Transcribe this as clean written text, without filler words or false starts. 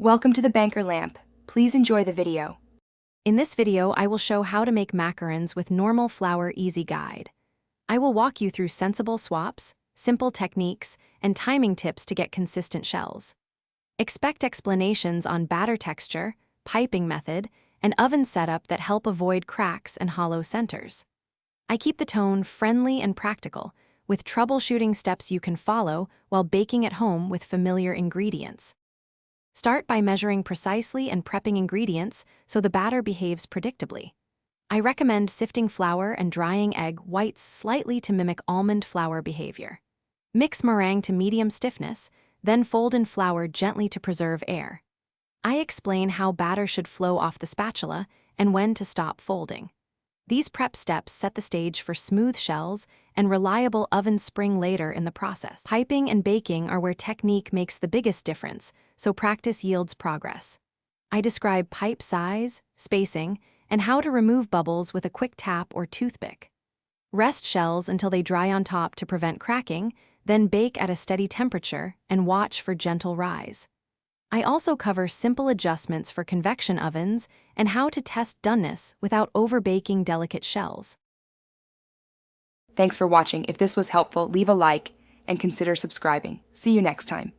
Welcome to the Banker Lamp. Please enjoy the video. In this video, I will show how to make macarons with normal flour easy guide. I will walk you through sensible swaps, simple techniques, and timing tips to get consistent shells. Expect explanations on batter texture, piping method, and oven setup that help avoid cracks and hollow centers. I keep the tone friendly and practical, with troubleshooting steps you can follow while baking at home with familiar ingredients. Start by measuring precisely and prepping ingredients so the batter behaves predictably. I recommend sifting flour and drying egg whites slightly to mimic almond flour behavior. Mix meringue to medium stiffness, then fold in flour gently to preserve air. I explain how batter should flow off the spatula and when to stop folding. These prep steps set the stage for smooth shells and reliable oven spring later in the process. Piping and baking are where technique makes the biggest difference, so practice yields progress. I describe pipe size, spacing, and how to remove bubbles with a quick tap or toothpick. Rest shells until they dry on top to prevent cracking, then bake at a steady temperature and watch for gentle rise. I also cover simple adjustments for convection ovens and how to test doneness without over-baking delicate shells. Thanks for watching. If this was helpful, leave a like and consider subscribing. See you next time.